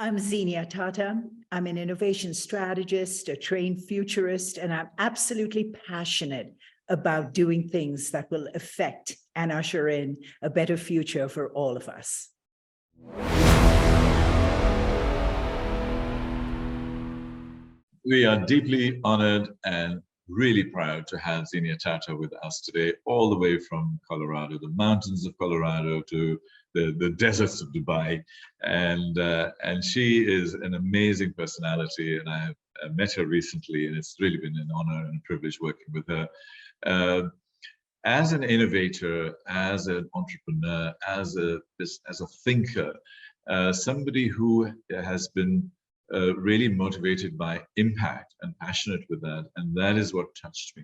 I'm Zenia Tata. I'm an innovation strategist, a trained futurist, and I'm absolutely passionate about doing things that will affect and usher in a better future for all of us. We are deeply honored and really proud to have Zenia Tata with us today, all the way from Colorado, the mountains of Colorado to the deserts of Dubai. And she is an amazing personality, and I have met her recently, and it's really been an honor and a privilege working with her. As an innovator, as an entrepreneur, as a thinker, somebody who has been really motivated by impact and passionate with that, and that is what touched me.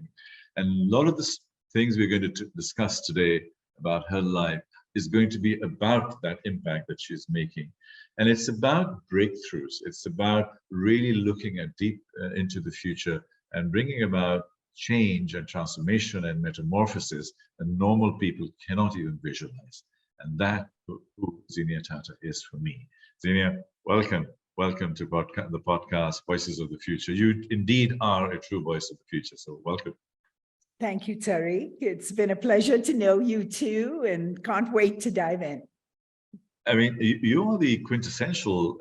And a lot of the things we're going to discuss today about her life is going to be about that impact that she's making. And it's about breakthroughs. It's about really looking at deep into the future and bringing about change and transformation and metamorphosis that normal people cannot even visualize. And that's who Zenia Tata is for me. Zenia, welcome. Welcome to the podcast, Voices of the Future. You indeed are a true voice of the future, so welcome. Thank you, Terry. It's been a pleasure to know you too, and can't wait to dive in. I mean, you are the quintessential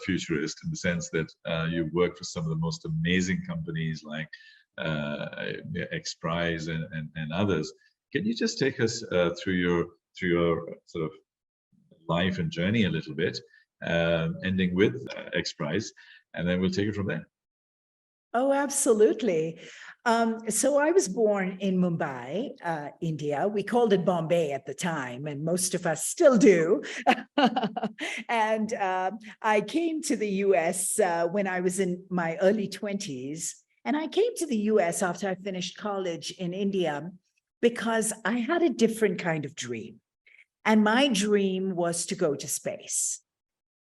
futurist in the sense that you work for some of the most amazing companies like XPRIZE and others. Can you just take us through your sort of life and journey a little bit? Ending with XPRIZE, and then we'll take it from there. Oh, absolutely. So I was born in Mumbai, India. We called it Bombay at the time, and most of us still do. And I came to the US when I was in my early 20s. And I came to the US after I finished college in India because I had a different kind of dream. And my dream was to go to space.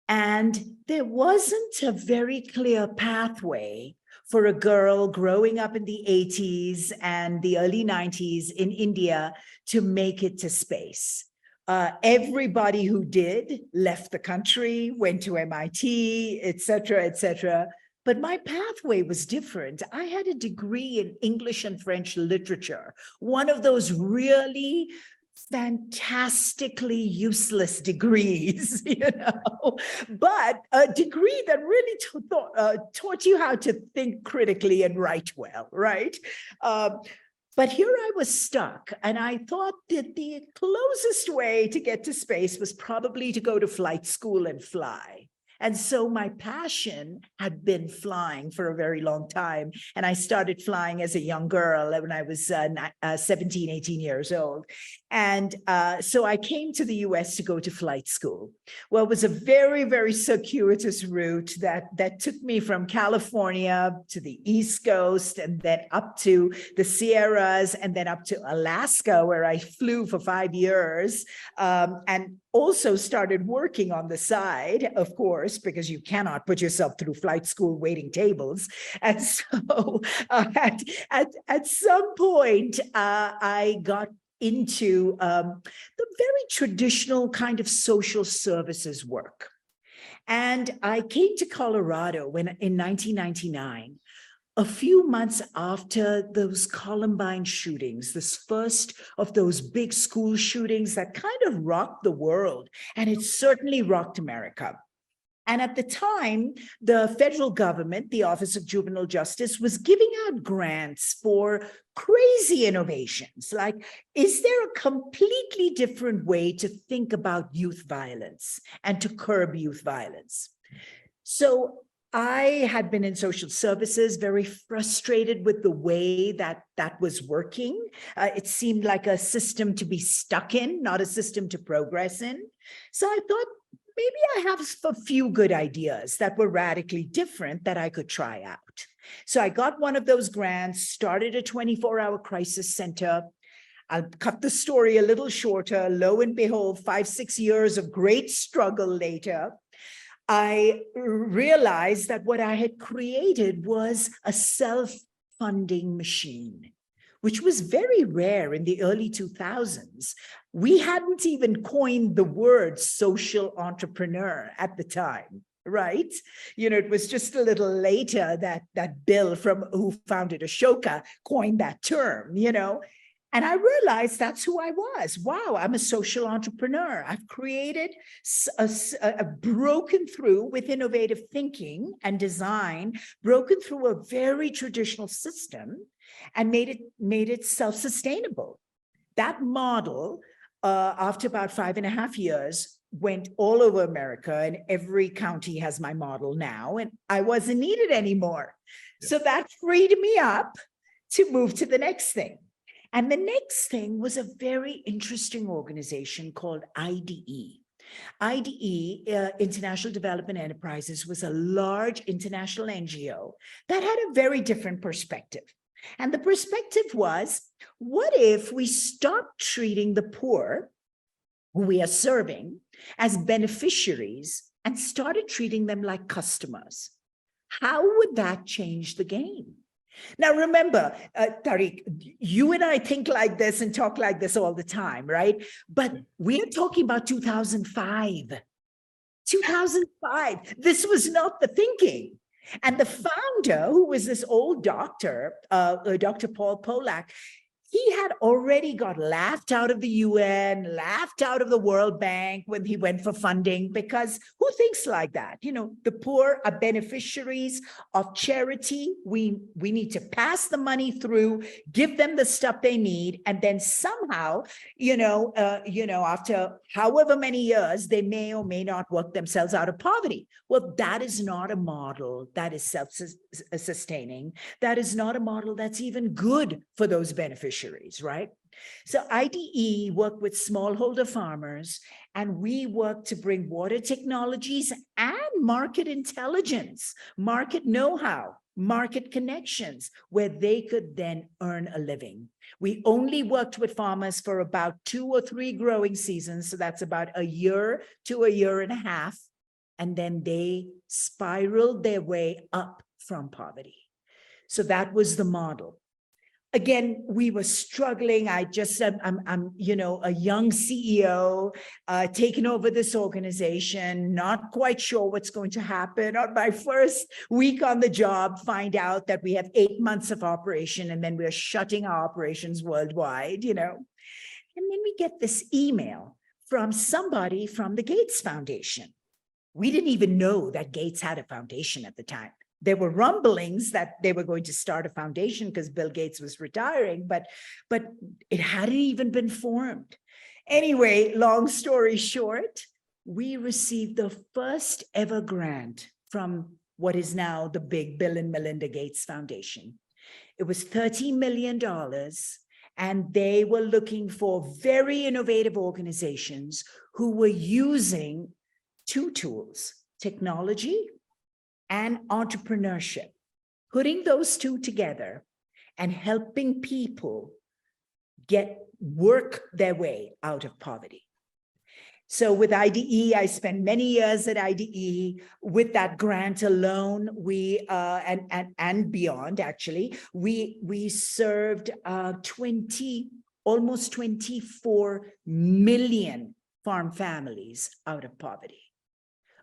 And there wasn't a very clear pathway for a girl growing up in the 80s and the early 90s in India to make it to space. Everybody who did left the country, went to MIT, et cetera, but my pathway was different. I had a degree in English and French literature, one of those really fantastically useless degrees, but a degree that really taught you how to think critically and write well, right? But here I was stuck, and I thought that the closest way to get to space was probably to go to flight school and fly. And so my passion had been flying for a very long time. And I started flying as a young girl when I was 17, 18 years old. And so I came to the US to go to flight school. Well, it was a very, very circuitous route that took me from California to the East Coast, and then up to the Sierras, and then up to Alaska, where I flew for 5 years, and also started working on the side, of course, because you cannot put yourself through flight school waiting tables. And so at some point, I got into the very traditional kind of social services work. And I came to Colorado in 1999, a few months after those Columbine shootings, this first of those big school shootings that kind of rocked the world, and it certainly rocked America. And at the time, the federal government, the Office of Juvenile Justice, was giving out grants for crazy innovations. Like, is there a completely different way to think about youth violence and to curb youth violence? So I had been in social services, very frustrated with the way that was working. It seemed like a system to be stuck in, not a system to progress in. So I thought, maybe I have a few good ideas that were radically different that I could try out. So I got one of those grants, started a 24-hour crisis center. I'll cut the story a little shorter. Lo and behold, 5-6 years of great struggle later, I realized that what I had created was a self-funding machine, which was very rare in the early 2000s. We hadn't even coined the word social entrepreneur at the time. right? It was just a little later that Bill who founded Ashoka coined that term, And I realized that's who I was. Wow, I'm a social entrepreneur. I've created a broken through with innovative thinking and design, broken through a very traditional system and made it self-sustainable. That model, after about 5.5 years, went all over America, and every county has my model now, and I wasn't needed anymore. Yeah. So that freed me up to move to the next thing. And the next thing was a very interesting organization called IDE. IDE, International Development Enterprises, was a large international NGO that had a very different perspective. And the perspective was, what if we stopped treating the poor, who we are serving, as beneficiaries and started treating them like customers? How would that change the game? Now, remember, Tariq, you and I think like this and talk like this all the time, right? But we're talking about 2005. 2005. This was not the thinking. And the founder, who was this old doctor, Dr. Paul Polak, he had already got laughed out of the UN, laughed out of the World Bank when he went for funding, because who thinks like that? The poor are beneficiaries of charity. We need to pass the money through, give them the stuff they need, and then somehow, after however many years, they may or may not work themselves out of poverty. Well, that is not a model that is self-sustaining. That is not a model that's even good for those beneficiaries, right? So IDE worked with smallholder farmers, and we worked to bring water technologies and market intelligence, market know-how, market connections, where they could then earn a living. We only worked with farmers for about 2 or 3 growing seasons, so that's about a year to a year and a half, and then they spiraled their way up from poverty. So that was the model. Again, we were struggling. I just said, I'm a young CEO, taking over this organization, not quite sure what's going to happen. On my first week on the job, find out that we have 8 months of operation, and then we're shutting our operations worldwide, And then we get this email from somebody from the Gates Foundation. We didn't even know that Gates had a foundation at the time. There were rumblings that they were going to start a foundation because Bill Gates was retiring, but it hadn't even been formed. Anyway, long story short, we received the first ever grant from what is now the big Bill and Melinda Gates Foundation. It was $30 million, and they were looking for very innovative organizations who were using 2 tools, technology and entrepreneurship, putting those 2 together and helping people work their way out of poverty. So with IDE, I spent many years at IDE. With that grant alone, we and beyond, actually, we served almost 24 million farm families out of poverty,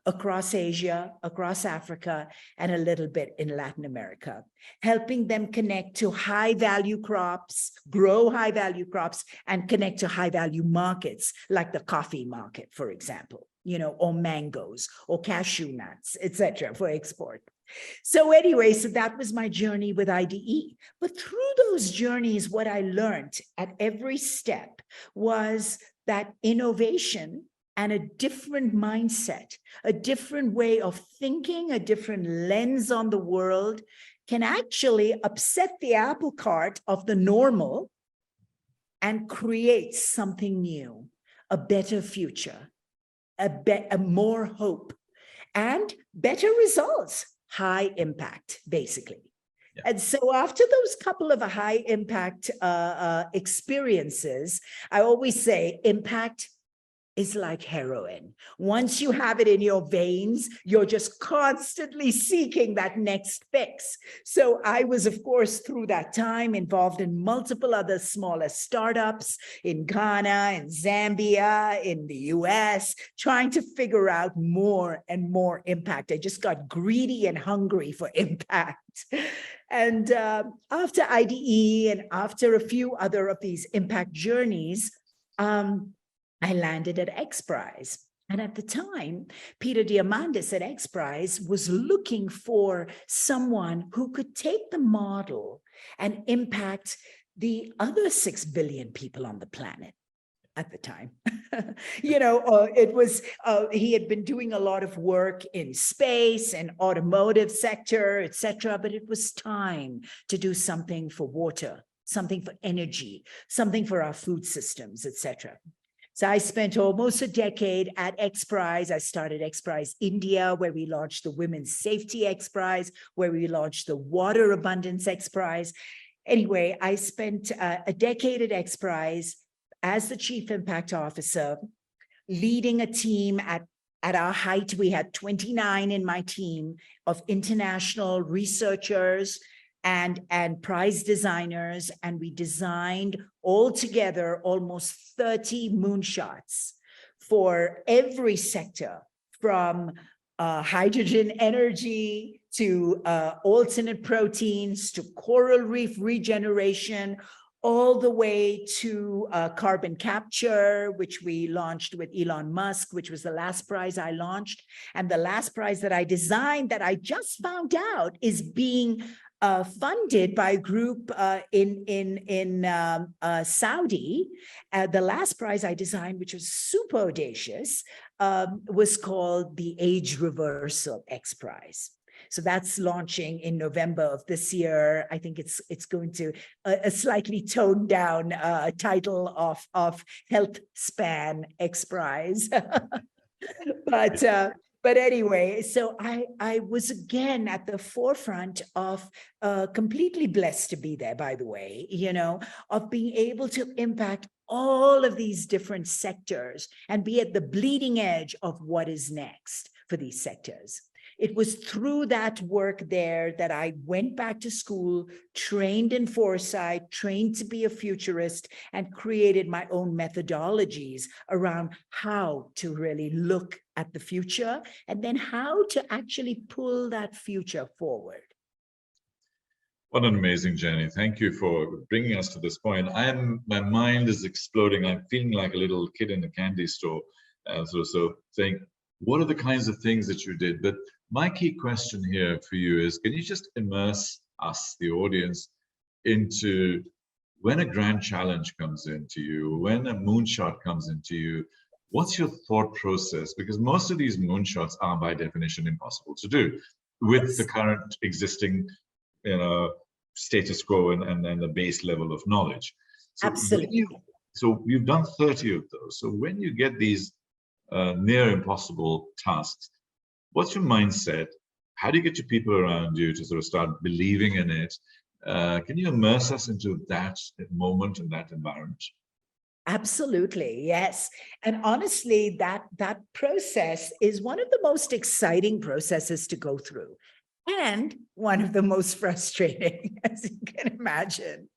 across Asia, across Africa, and a little bit in Latin America, helping them connect to high-value crops, grow high-value crops, and connect to high-value markets, like the coffee market, for example, or mangoes, or cashew nuts, etc., for export. So anyway, so that was my journey with IDE. But through those journeys, what I learned at every step was that innovation and a different mindset, a different way of thinking, a different lens on the world can actually upset the apple cart of the normal and create something new, a better future, a more hope, and better results, high impact, basically. Yeah. And so after those couple of high impact experiences, I always say impact is like heroin. Once you have it in your veins, you're just constantly seeking that next fix. So I was, of course, through that time involved in multiple other smaller startups in Ghana, in Zambia, in the US, trying to figure out more and more impact. I just got greedy and hungry for impact. And after IDE and after a few other of these impact journeys, I landed at XPRIZE. And at the time, Peter Diamandis at XPRIZE was looking for someone who could take the model and impact the other 6 billion people on the planet at the time. It was, he had been doing a lot of work in space and automotive sector, et cetera, but it was time to do something for water, something for energy, something for our food systems, et cetera. So I spent almost a decade at XPRIZE. I started XPRIZE India, where we launched the Women's Safety XPRIZE, where we launched the Water Abundance XPRIZE. Anyway, I spent a decade at XPRIZE as the Chief Impact Officer, leading a team at our height. We had 29 in my team of international researchers and prize designers, and we designed altogether almost 30 moonshots for every sector, from hydrogen energy to alternate proteins to coral reef regeneration, all the way to carbon capture, which we launched with Elon Musk, which was the last prize I launched. And the last prize that I designed that I just found out is being funded by a group in Saudi. The last prize I designed, which was super audacious, was called the Age Reversal X Prize. So that's launching in November of this year. I think it's going to a slightly toned down title of Health Span X Prize. But anyway, so I was again at the forefront of completely blessed to be there, by the way, of being able to impact all of these different sectors and be at the bleeding edge of what is next for these sectors. It was through that work there that I went back to school, trained in foresight, trained to be a futurist, and created my own methodologies around how to really look at the future and then how to actually pull that future forward. What an amazing journey. Thank you for bringing us to this point. My mind is exploding. I'm feeling like a little kid in a candy store. So saying, what are the kinds of things that you did? But my key question here for you is, can you just immerse us, the audience, into when a grand challenge comes into you, when a moonshot comes into you, what's your thought process? Because most of these moonshots are by definition impossible to do with the current existing status quo and the base level of knowledge. So Absolutely. So you've done 30 of those. So when you get these near impossible tasks, what's your mindset? How do you get your people around you to sort of start believing in it? Can you immerse us into that moment and that environment? Absolutely, yes. And honestly, that process is one of the most exciting processes to go through, and one of the most frustrating, as you can imagine.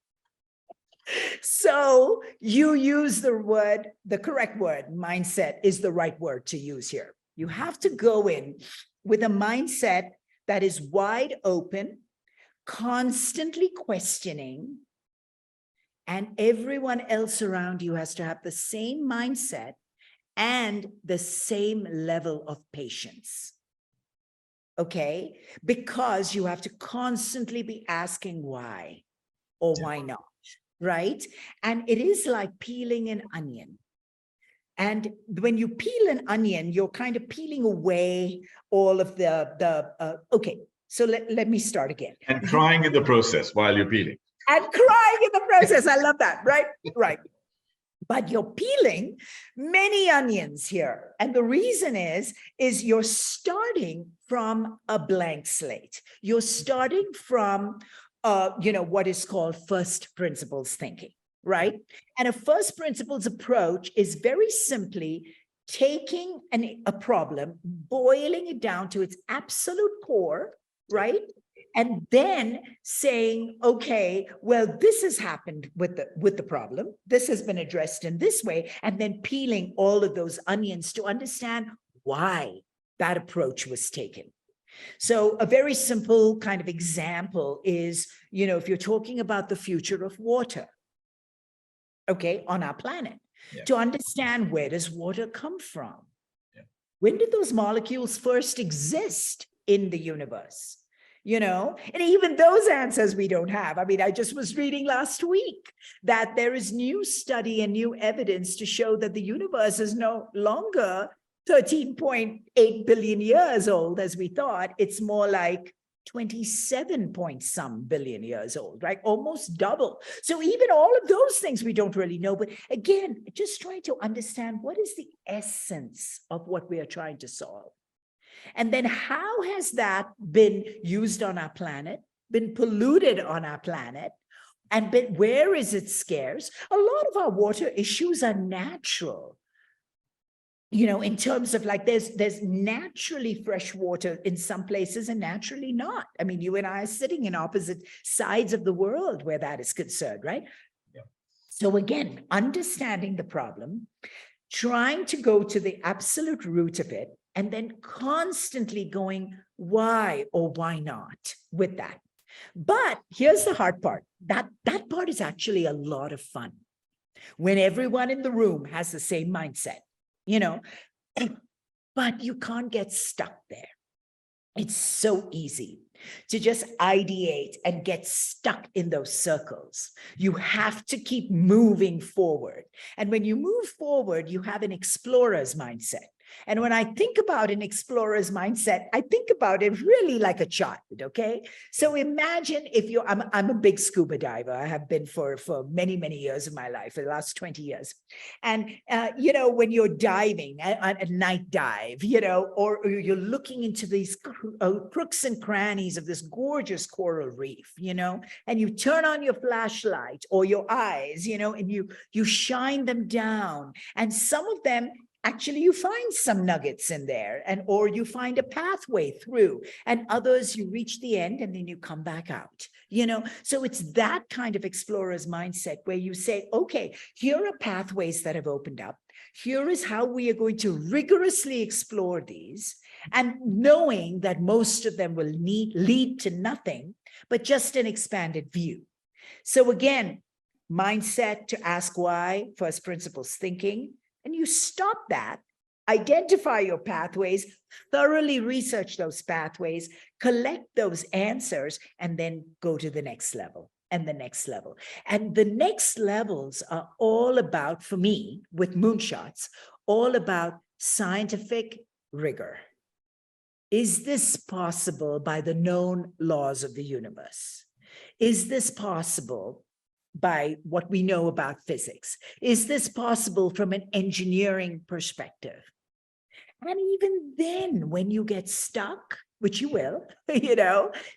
So you use the correct word, mindset is the right word to use here. You have to go in with a mindset that is wide open, constantly questioning, and everyone else around you has to have the same mindset and the same level of patience. Okay? Because you have to constantly be asking why or why not, right? And it is like peeling an onion. And when you peel an onion, you're kind of peeling away all of okay, so let me start again. And crying in the process while you're peeling. And crying in the process. I love that, right? Right. But you're peeling many onions here. And the reason is you're starting from a blank slate. You're starting from, what is called first principles thinking, right? And a first principles approach is very simply taking a problem, boiling it down to its absolute core, right? And then saying, okay, well, this has happened with the problem. This has been addressed in this way, and then peeling all of those onions to understand why that approach was taken. So a very simple kind of example is, if you're talking about the future of water, okay, on our planet, to understand, where does water come from? When did those molecules first exist in the universe? And even those answers we don't have. I mean, I just was reading last week that there is new study and new evidence to show that the universe is no longer 13.8 billion years old as we thought. It's more like 27 point some billion years old, right? Almost double. So even all of those things we don't really know. But again, just trying to understand what is the essence of what we are trying to solve. And then how has that been used on our planet, been polluted on our planet, and where is it scarce? A lot of our water issues are natural. In terms of like, there's naturally fresh water in some places and naturally not. I mean, you and I are sitting in opposite sides of the world where that is concerned, right? Yeah. So again, understanding the problem, trying to go to the absolute root of it, and then constantly going, why or why not with that. But here's the hard part. That part is actually a lot of fun. When everyone in the room has the same mindset. But you can't get stuck there. It's so easy to just ideate and get stuck in those circles. You have to keep moving forward. And when you move forward, you have an explorer's mindset. And when I think about an explorer's mindset, I think about it really like a child, okay? So imagine if I'm a big scuba diver. I have been for many, many years of my life, for the last 20 years. And, when you're diving, a night dive, or you're looking into these crooks and crannies of this gorgeous coral reef, and you turn on your flashlight or your eyes, and you shine them down. And some of them, actually, you find some nuggets in there, or you find a pathway through, and others you reach the end and then you come back out, So it's that kind of explorer's mindset where you say, okay, here are pathways that have opened up. Here is how we are going to rigorously explore these, and knowing that most of them will lead to nothing, but just an expanded view. So again, mindset to ask why, first principles thinking. And you stop that, identify your pathways, thoroughly research those pathways, collect those answers, and then go to the next level and the next level. And the next levels are all about, for me, with moonshots, all about scientific rigor. Is this possible by the known laws of the universe? Is this possible by what we know about physics? Is this possible from an engineering perspective? And even then, when you get stuck, which you will,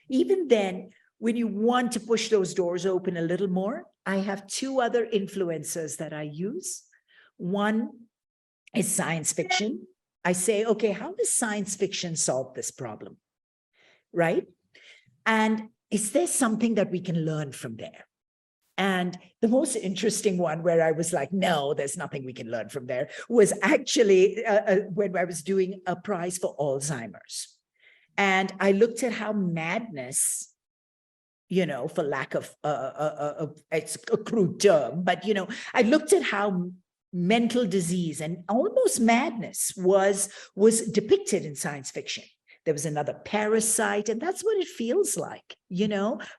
even then, when you want to push those doors open a little more, I have two other influencers that I use. One is science fiction. I say, okay, how does science fiction solve this problem? Right? And is there something that we can learn from there? And the most interesting one where I was like, no, there's nothing we can learn from there, was actually when I was doing a prize for Alzheimer's. And I looked at how madness, for lack of, it's a crude term, but, I looked at how mental disease and almost madness was depicted in science fiction. There was another parasite, and that's what it feels like,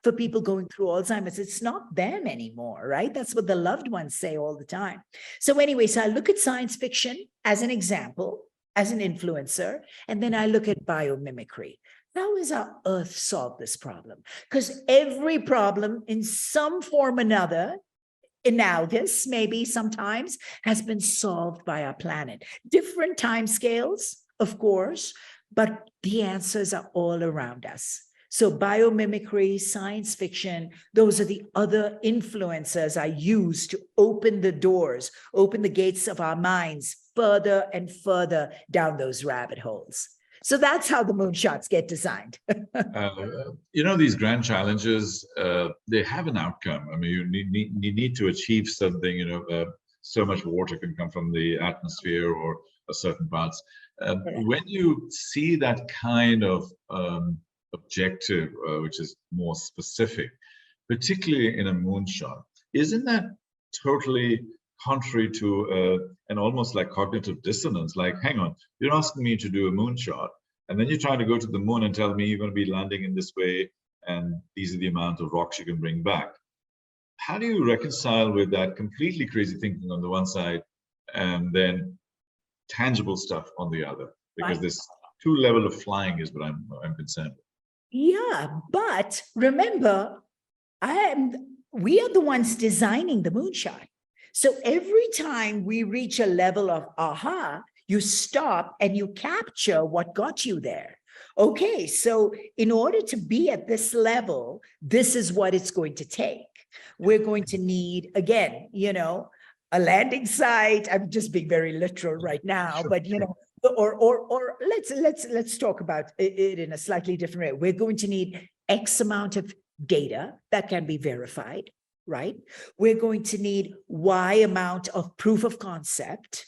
for people going through Alzheimer's. It's not them anymore, right? That's what the loved ones say all the time. So anyway, so I look at science fiction as an example, as an influencer, and then I look at biomimicry. How has our Earth solved this problem? Because every problem in some form or another, analogous maybe sometimes, has been solved by our planet. Different timescales, of course, but the answers are all around us. So biomimicry, science fiction, those are the other influencers I use to open the doors, open the gates of our minds further and further down those rabbit holes. So that's how the moonshots get designed. These grand challenges, they have an outcome. I mean, you need to achieve something, so much water can come from the atmosphere or certain parts. When you see that kind of objective, which is more specific, particularly in a moonshot, isn't that totally contrary to an almost like cognitive dissonance? Like, hang on, you're asking me to do a moonshot, and then you're trying to go to the moon and tell me you're going to be landing in this way, and these are the amount of rocks you can bring back. How do you reconcile with that completely crazy thinking on the one side, and then tangible stuff on the other? Because this two level of flying is what I'm concerned with. Yeah, but remember, we are the ones designing the moonshot. So every time we reach a level of aha, you stop and you capture what got you there. Okay, so in order to be at this level, this is what it's going to take. We're going to need, again, a landing site. I'm just being very literal right now, Sure, but or let's talk about it in a slightly different way. We're going to need X amount of data that can be verified, right? We're going to need Y amount of proof of concept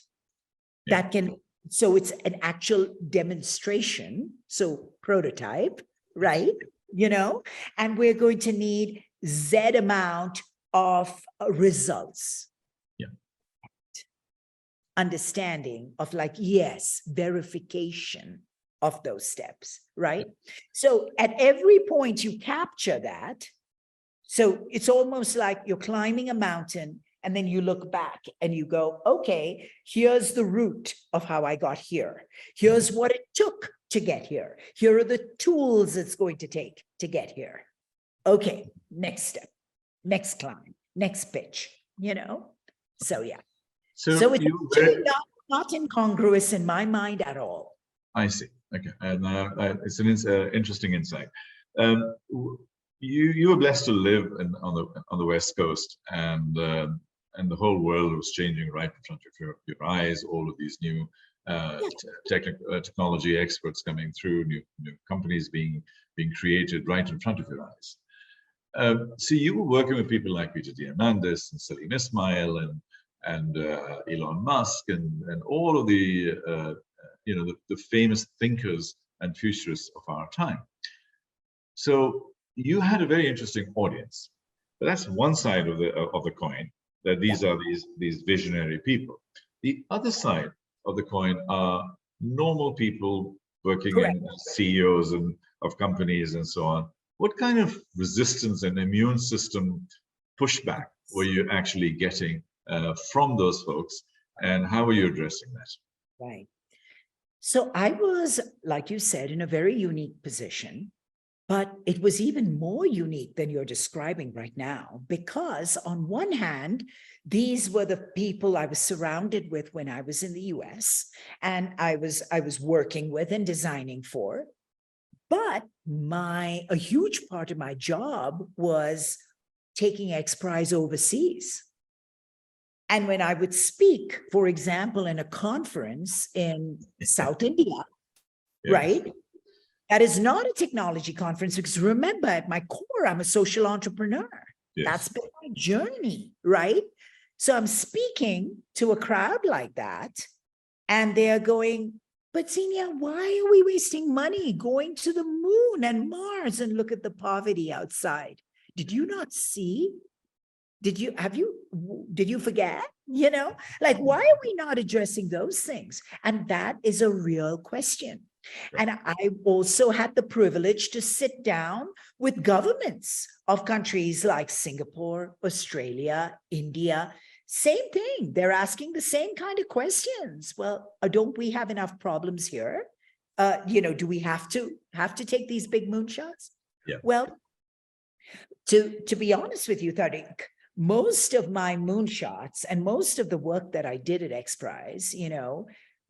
that can, so it's an actual demonstration, so prototype, right? And we're going to need Z amount of results. Understanding of yes, verification of those steps, right? So at every point you capture that. So it's almost like you're climbing a mountain and then you look back and you go, okay, here's the route of how I got here. Here's what it took to get here. Here are the tools it's going to take to get here. Okay, next step, next climb, next pitch, So yeah. So it's really not incongruous in my mind at all. I see. Okay, and it's an interesting insight. You were blessed to live on the West Coast, and the whole world was changing right in front of your eyes. All of these new technology experts coming through, new companies being created right in front of your eyes. So you were working with people like Peter Diamandis and Salim Ismail and Elon Musk and all of the the famous thinkers and futurists of our time. So you had a very interesting audience. But that's one side of the coin, that these are these visionary people. The other side of the coin are normal people working in CEOs of companies and so on. What kind of resistance and immune system pushback were you actually getting from those folks, and how are you addressing that? Right. So I was, like you said, in a very unique position, but it was even more unique than you're describing right now, because on one hand, these were the people I was surrounded with when I was in the US, and I was working with and designing for. But a huge part of my job was taking X Prize overseas. And when I would speak, for example, in a conference in South India, right? That is not a technology conference, because remember, at my core, I'm a social entrepreneur. That's been my journey, right? So I'm speaking to a crowd like that, and they're going, but Zenia, why are we wasting money going to the moon and Mars and look at the poverty outside? Did you not see? Did you forget? Why are we not addressing those things? And that is a real question. And I also had the privilege to sit down with governments of countries like Singapore, Australia, India. Same thing. They're asking the same kind of questions. Well, don't we have enough problems here? Do we have to take these big moonshots? Well, to be honest with you, Tariq, most of my moonshots and most of the work that I did at X Prize,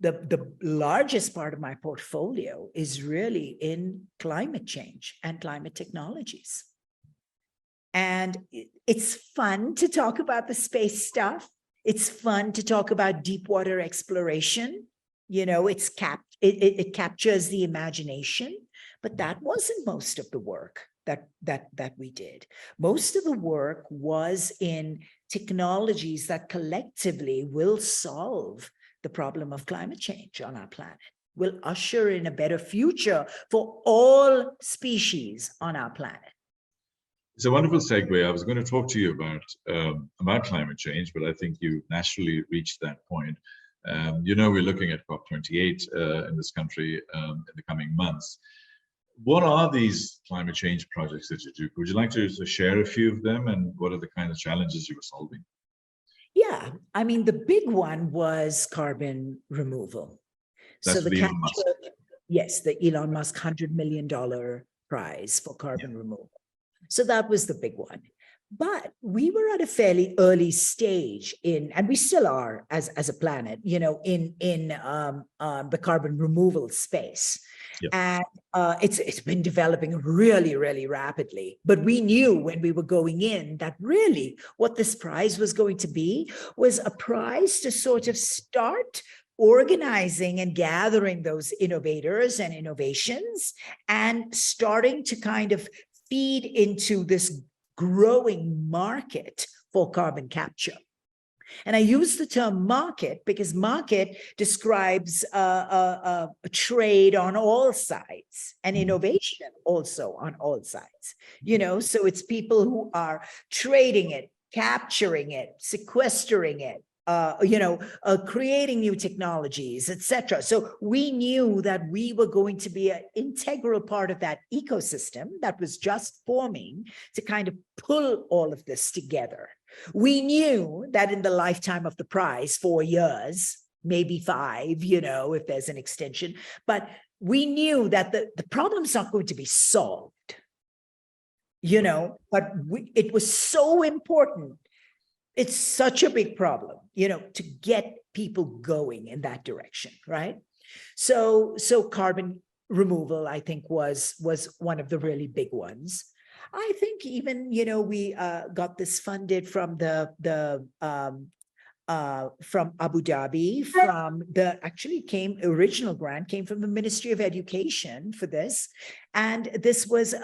the largest part of my portfolio is really in climate change and climate technologies. And it's fun to talk about the space stuff. It's fun to talk about deep water exploration. It captures the imagination, but that wasn't most of the work that we did. Most of the work was in technologies that collectively will solve the problem of climate change on our planet, will usher in a better future for all species on our planet. It's a wonderful segue. I was going to talk to you about climate change, but I think you naturally reached that point. We're looking at COP28 in this country in the coming months. What are these climate change projects that you do? Would you like to share a few of them, and what are the kind of challenges you were solving? Yeah, I mean, the big one was carbon removal. That's So Elon Musk. yes, the Elon Musk $100 million prize for carbon removal. So that was the big one. But we were at a fairly early stage and we still are as a planet, in the carbon removal space. Yeah. And it's been developing really, really rapidly. But we knew when we were going in that really what this prize was going to be was a prize to sort of start organizing and gathering those innovators and innovations and starting to kind of feed into this growing market for carbon capture. And I use the term market because market describes a trade on all sides and innovation also on all sides. So it's people who are trading it, capturing it, sequestering it, creating new technologies, etc. So we knew that we were going to be an integral part of that ecosystem that was just forming to kind of pull all of this together. We knew that in the lifetime of the prize, 4 years, maybe 5, if there's an extension, but we knew that the problem's not going to be solved, but it was so important. It's such a big problem, to get people going in that direction, right? So carbon removal, I think, was one of the really big ones. I think even, we got this funded from from Abu Dhabi, original grant came from the Ministry of Education for this. And this was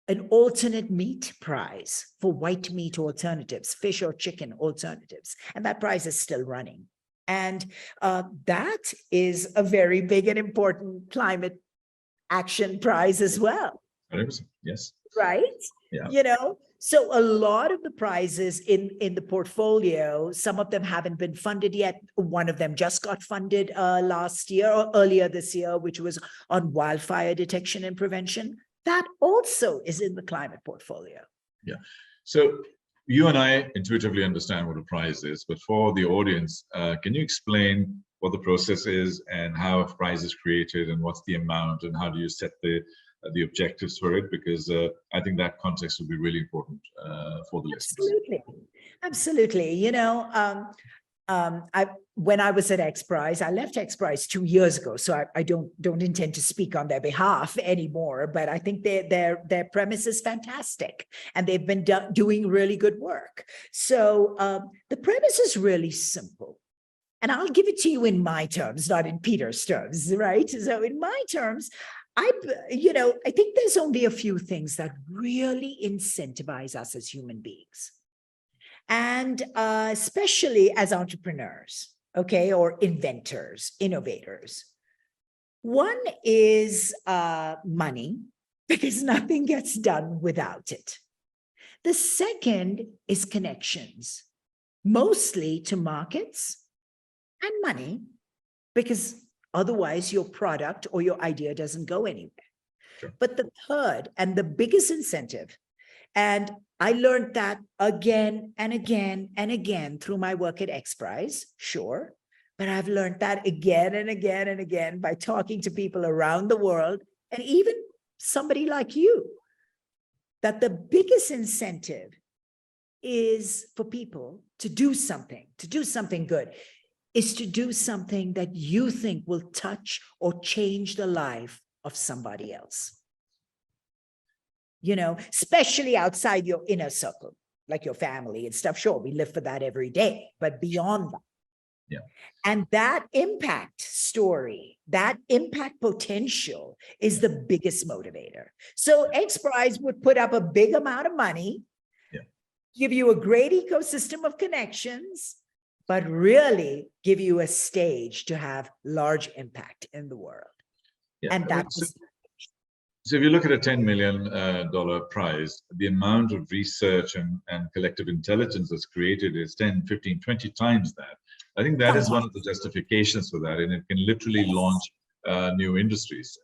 an alternate meat prize for white meat alternatives, fish or chicken alternatives. And that prize is still running. And that is a very big and important climate action prize as well. 100%, yes. Right? Yeah. So a lot of the prizes in the portfolio, some of them haven't been funded yet. One of them just got funded last year or earlier this year, which was on wildfire detection and prevention. That also is in the climate portfolio. Yeah. So you and I intuitively understand what a prize is, but for the audience, can you explain what the process is and how a prize is created and what's the amount and how do you set the objectives for it? Because I think that context will be really important for the listeners. Absolutely. When I was at XPRIZE, I left XPRIZE 2 years ago, so I don't intend to speak on their behalf anymore. But I think their premise is fantastic, and they've been doing really good work. So the premise is really simple, and I'll give it to you in my terms, not in Peter's terms, right? So in my terms, I think there's only a few things that really incentivize us as human beings. And especially as entrepreneurs, okay, or inventors, innovators. One is money, because nothing gets done without it. The second is connections, mostly to markets and money, because otherwise your product or your idea doesn't go anywhere. Sure. But the third and the biggest incentive, and I learned that again and again and again through my work at XPRIZE, sure, but I've learned that again and again and again by talking to people around the world, and even somebody like you, that the biggest incentive is for people to do something good, is to do something that you think will touch or change the life of somebody else. Especially outside your inner circle. like your family and stuff. Sure, we live for that every day, but beyond that. Yeah. And that impact story, that impact potential is the biggest motivator. So X Prize would put up a big amount of money, give you a great ecosystem of connections, but really give you a stage to have large impact in the world. Yeah. And that was so if you look at a $10 million prize, the amount of research and collective intelligence that's created is 10, 15, 20 times that. I think that is one of the justifications for that, and it can literally launch new industries.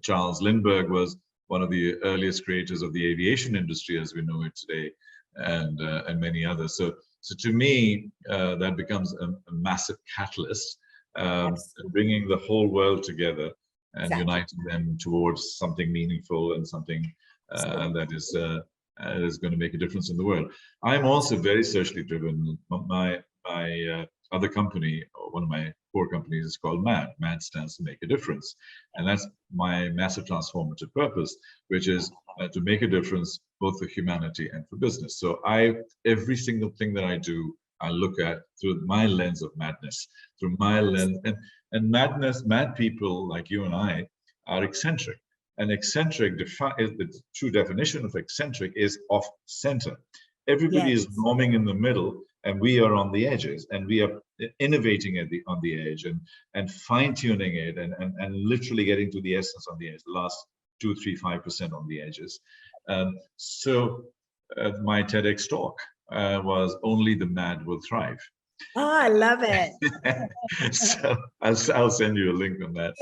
Charles Lindbergh was one of the earliest creators of the aviation industry as we know it today, and many others. So to me, that becomes a massive catalyst, bringing the whole world together and uniting them towards something meaningful and something that is going to make a difference in the world. I'm also very socially driven. My other company, or one of my core companies, is called MAD. MAD stands to make a difference, and that's my massive transformative purpose, which is to make a difference both for humanity and for business. So every single thing that I do, I look at through my lens of madness, through my lens, and mad people like you and I are eccentric. And eccentric, the true definition of eccentric is off center. Everybody is norming in the middle, and we are on the edges, and we are innovating on the edge, and fine-tuning it, and literally getting to the essence on the edge, the last 2, 3, 5% on the edges. So my TEDx talk was "Only the Mad Will Thrive." Oh, I love it. So I'll send you a link on that.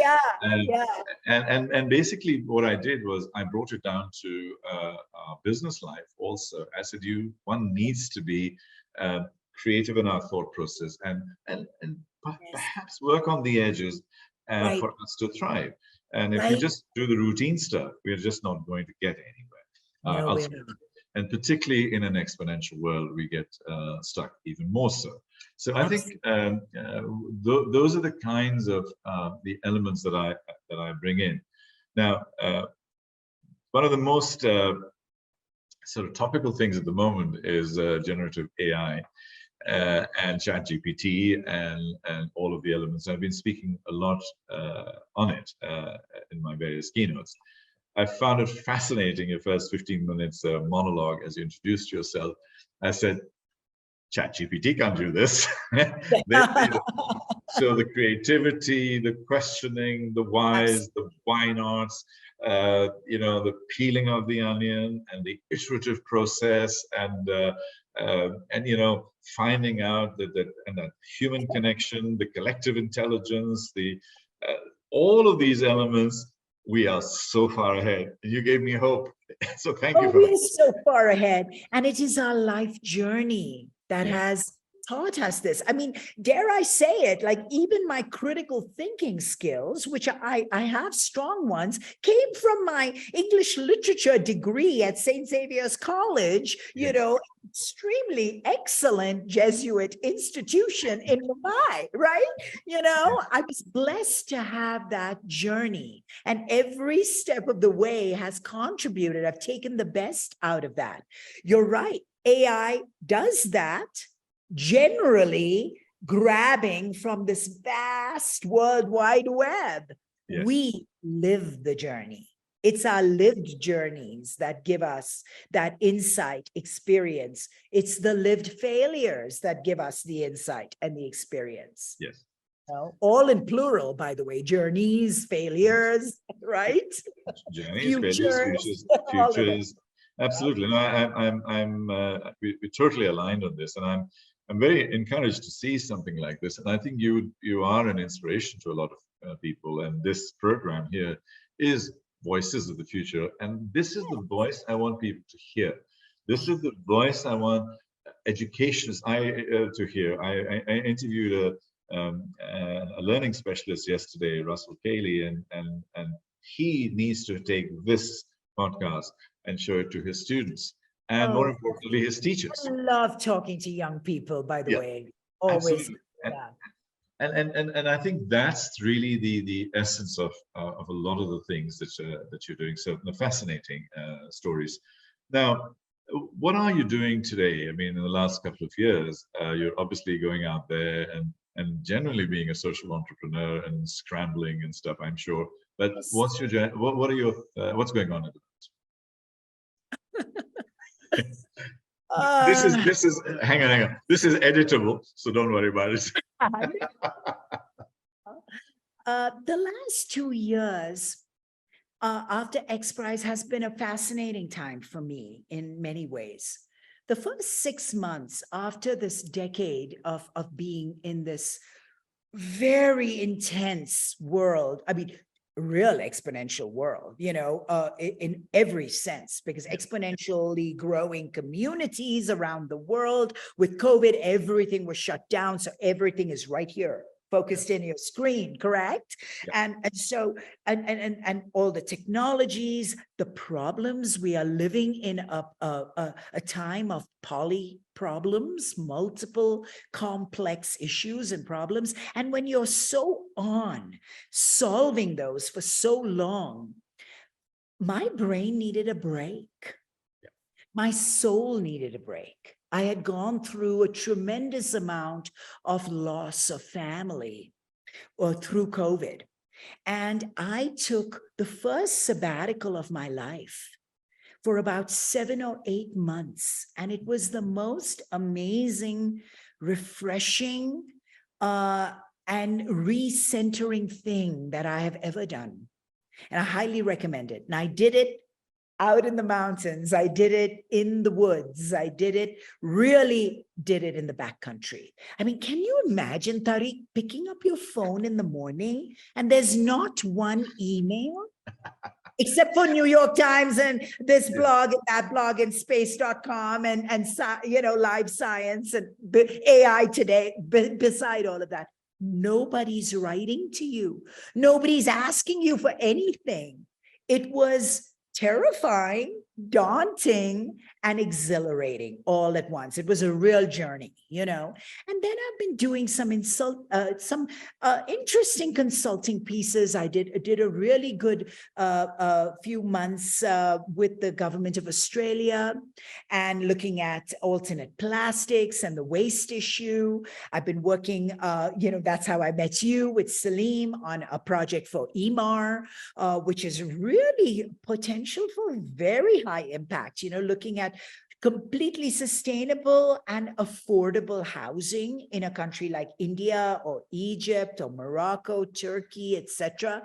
And basically what I did was I brought it down to our business life also. I said, one needs to be creative in our thought process and perhaps work on the edges for us to thrive. And if we just do the routine stuff, we're just not going to get anywhere. No, we're not. And particularly in an exponential world, we get stuck even more so. So I think those are the kinds of the elements that I bring in. Now, one of the most sort of topical things at the moment is generative AI and ChatGPT and all of the elements. I've been speaking a lot on it in my various keynotes. I found it fascinating, your first 15 minutes monologue as you introduced yourself. I said, ChatGPT can't do this. So the creativity, the questioning, the whys, the why nots, the peeling of the onion and the iterative process and finding out that human connection, the collective intelligence, all of these elements, we are so far ahead. You gave me hope. So thank you for that. We're so far ahead. And it is our life journey that has taught us this. I mean, dare I say it, like even my critical thinking skills, which I have strong ones, came from my English literature degree at St. Xavier's College, extremely excellent Jesuit institution in Mumbai, right? I was blessed to have that journey, and every step of the way has contributed. I've taken the best out of that. You're right. AI does that, generally grabbing from this vast World Wide Web. Yes. We live the journey. It's our lived journeys that give us that insight, experience. It's the lived failures that give us the insight and the experience. Yes. All in plural, by the way, journeys, failures, right? Journeys, failures, futures. Absolutely. No, we're totally aligned on this, and I'm very encouraged to see something like this. And I think you are an inspiration to a lot of people. And this program here is Voices of the Future, and this is the voice I want people to hear. This is the voice I want educationists to hear. I interviewed a learning specialist yesterday, Russell Cayley, and he needs to take this podcast and show it to his students, and more importantly, his teachers. I love talking to young people, by the way. Always. And I think that's really the essence of a lot of the things that you're doing. So fascinating stories. Now, What are you doing today? I mean, in the last couple of years, you're obviously going out there and generally being a social entrepreneur and scrambling and stuff, I'm sure. But Yes. what are your what's going on at the moment? Uh, This is hang on. This is editable, so don't worry about it. the last 2 years after X Prize has been a fascinating time for me in many ways. The first 6 months after this decade of being in this very intense world, I mean, real exponential world, in every sense, because exponentially growing communities around the world. With COVID, everything was shut down. So everything is right here, focused in your screen, correct? Yeah. And so, and all the technologies, the problems, we are living in a time of poly problems, multiple complex issues and problems. And when you're so on solving those for so long, my brain needed a break. My soul needed a break. I had gone through a tremendous amount of loss of family or through COVID. And I took the first sabbatical of my life for about 7 or 8 months. And it was the most amazing, refreshing, and recentering thing that I have ever done. And I highly recommend it. And I did it out in the mountains. I did it in the woods. I really did it in the backcountry. I mean, can you imagine, Tariq, picking up your phone in the morning and there's not one email? Except for New York Times and this blog and that blog and space.com and live science and AI today, beside all of that. Nobody's writing to you. Nobody's asking you for anything. It was terrifying, daunting, and exhilarating all at once. It was a real journey, And then I've been doing some interesting consulting pieces. I did a really good few months with the government of Australia and looking at alternate plastics and the waste issue. I've been working, that's how I met you, with Salim on a project for EMAR, which is really potential for very high impact, looking at completely sustainable and affordable housing in a country like India or Egypt or Morocco, Turkey, etc.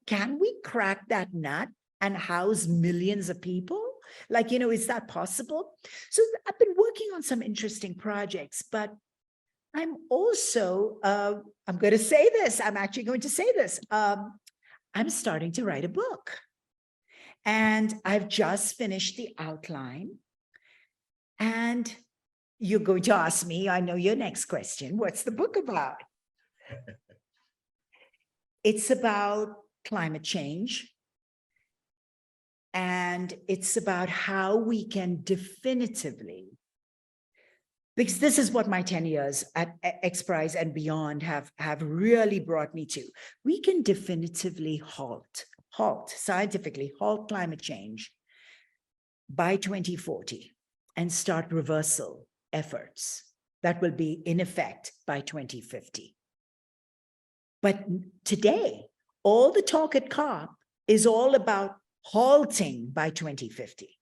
Can we crack that nut and house millions of people? Is that possible? So I've been working on some interesting projects, but I'm also, I'm going to say this, I'm actually going to say this. I'm starting to write a book. And I've just finished the outline. And you're going to ask me, I know your next question, what's the book about? It's about climate change. And it's about how we can definitively, because this is what my 10 years at X Prize and beyond have really brought me to. We can definitively scientifically halt climate change by 2040 and start reversal efforts that will be in effect by 2050. But today, all the talk at COP is all about halting by 2050.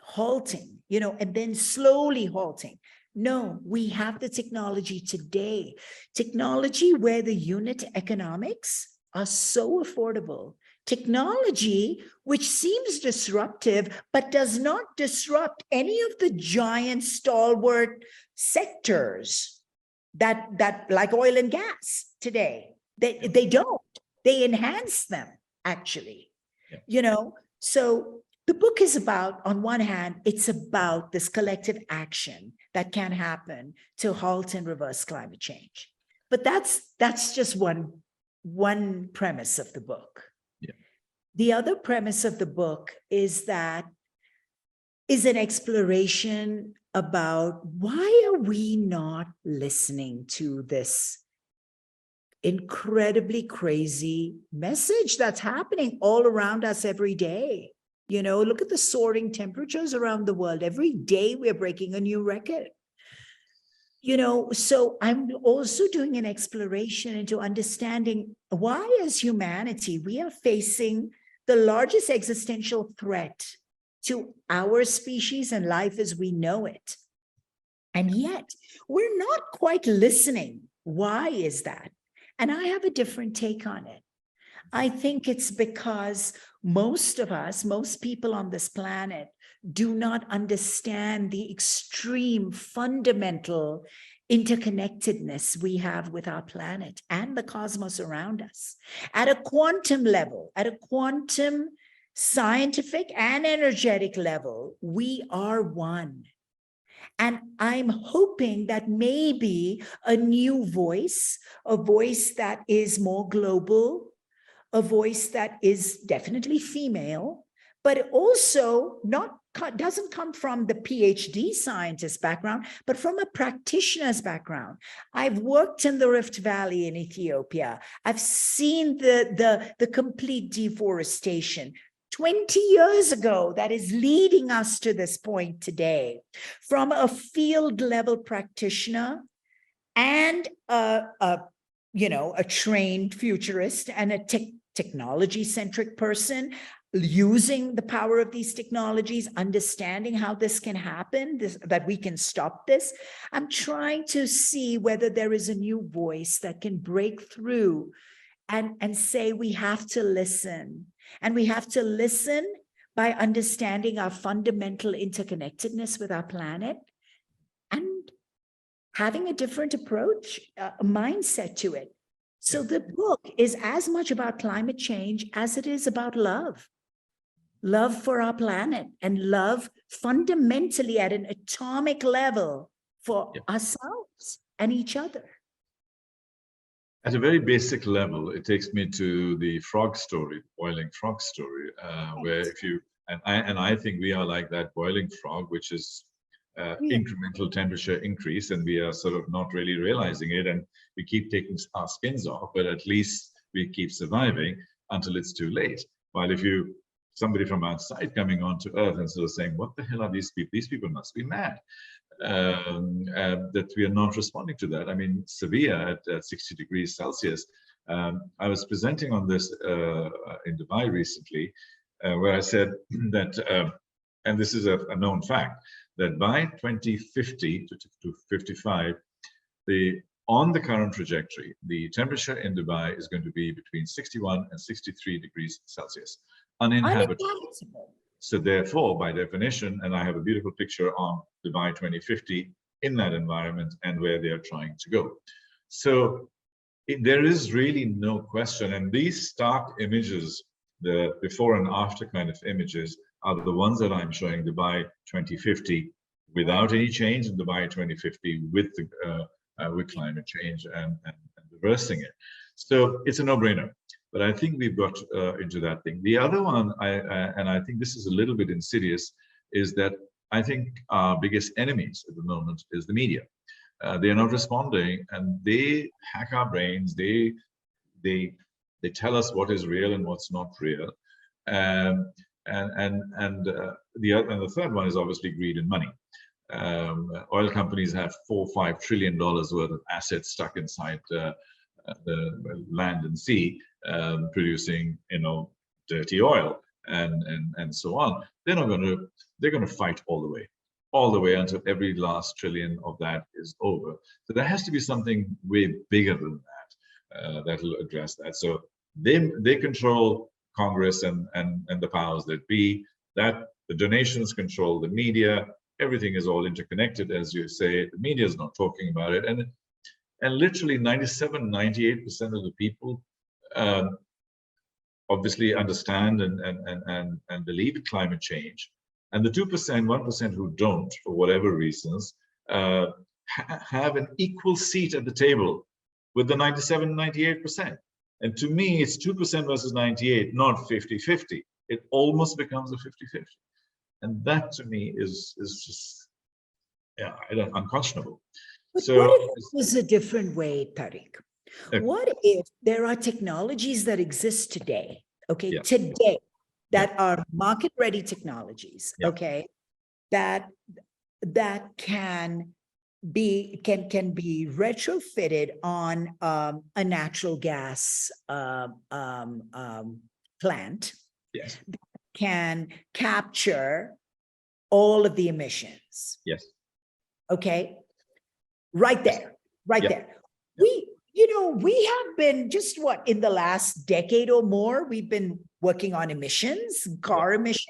Halting, and then slowly halting. No, we have the technology today. Technology where the unit economics are so affordable. Technology which seems disruptive, but does not disrupt any of the giant stalwart sectors that like oil and gas today. They don't. They enhance them, actually. So the book is about, on one hand, it's about this collective action that can happen to halt and reverse climate change. But that's just one premise of the book. Yeah. The other premise of the book is an exploration about why are we not listening to this incredibly crazy message that's happening all around us every day. You know, look at the soaring temperatures around the world. Every day we're breaking a new record. You know, so I'm also doing an exploration into understanding why, as humanity, we are facing the largest existential threat to our species and life as we know it. And yet we're not quite listening. Why is that? And I have a different take on it. I think it's because most of us, most people on this planet, do not understand the extreme fundamental interconnectedness we have with our planet and the cosmos around us. At a quantum level, at a quantum scientific and energetic level, we are one. And I'm hoping that maybe a new voice, a voice that is more global, a voice that is definitely female, but also doesn't come from the PhD scientist background, but from a practitioner's background. I've worked in the Rift Valley in Ethiopia. I've seen the complete deforestation 20 years ago that is leading us to this point today. From a field level practitioner and a trained futurist and a technology-centric person, using the power of these technologies, understanding how this can happen, that we can stop this. I'm trying to see whether there is a new voice that can break through and say we have to listen. And we have to listen by understanding our fundamental interconnectedness with our planet and having a different approach, a mindset to it. So the book is as much about climate change as it is about love. Love for our planet and love fundamentally at an atomic level for ourselves and each other. At a very basic level, it takes me to the frog story, boiling frog story, where if you, and I think we are like that boiling frog, which is incremental temperature increase, and we are sort of not really realizing it, and we keep taking our skins off, but at least we keep surviving until it's too late. While if you, somebody from outside coming onto Earth and sort of saying, what the hell are these people? These people must be mad. That we are not responding to that. I mean, Sevilla at 60 degrees Celsius. I was presenting on this in Dubai recently, where I said that, and this is a known fact, that by 2050 to 55, on the current trajectory, the temperature in Dubai is going to be between 61 and 63 degrees Celsius, uninhabitable. So therefore, by definition, and I have a beautiful picture on Dubai 2050 in that environment and where they are trying to go. So there is really no question. And these stark images, the before and after kind of images, are the ones that I'm showing Dubai 2050 without any change, and Dubai 2050 with climate change and reversing it. So it's a no-brainer. But I think we've got into that thing. The other one, and I think this is a little bit insidious, is that I think our biggest enemies at the moment is the media. They are not responding, and they hack our brains. They tell us what is real and what's not real. And the third one is obviously greed and money. Oil companies have $4 or $5 trillion worth of assets stuck inside the land and sea, producing, dirty oil and so on. They're going to fight all the way until every last trillion of that is over. So there has to be something way bigger than that that'll address that. So they control Congress and the powers that be. That the donations control the media. Everything is all interconnected, as you say. The media is not talking about it, and literally 98% of the people obviously understand and believe in climate change. And the 2%, 1% who don't, for whatever reasons, have an equal seat at the table with the 97, 98%. And to me, it's 2% versus 98, not 50-50. It almost becomes a 50-50. And that to me is just, unconscionable. But So, what if it was a different way, Tariq? Okay. What if there are technologies that exist today, okay, Yeah. today, that are market-ready technologies, okay, that can be retrofitted on a natural gas plant, Yes. can capture all of the emissions. Yes. Okay, right there, right there. We have been just in the last decade or more, we've been working on emissions, car emissions.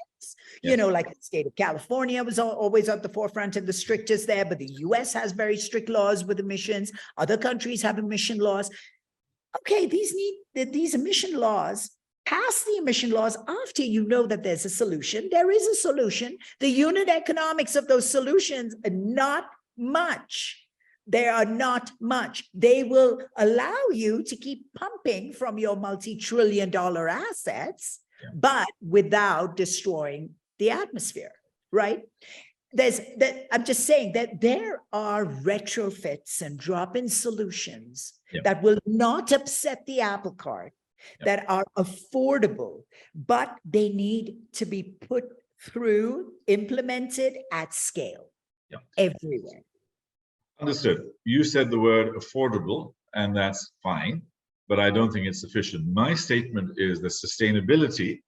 Like the state of California was always at the forefront and the strictest there, but the US has very strict laws with emissions. Other countries have emission laws. Okay, these emission laws, pass the emission laws after you know that there's a solution. There is a solution. The unit economics of those solutions are not much. They are not much. They will allow you to keep pumping from your multi-trillion-dollar assets, but without destroying the atmosphere, right? I'm just saying that there are retrofits and drop-in solutions that will not upset the apple cart, that are affordable, but they need to be put through, implemented at scale everywhere. Understood. You said the word affordable, and that's fine, but I don't think it's sufficient. My statement is that sustainability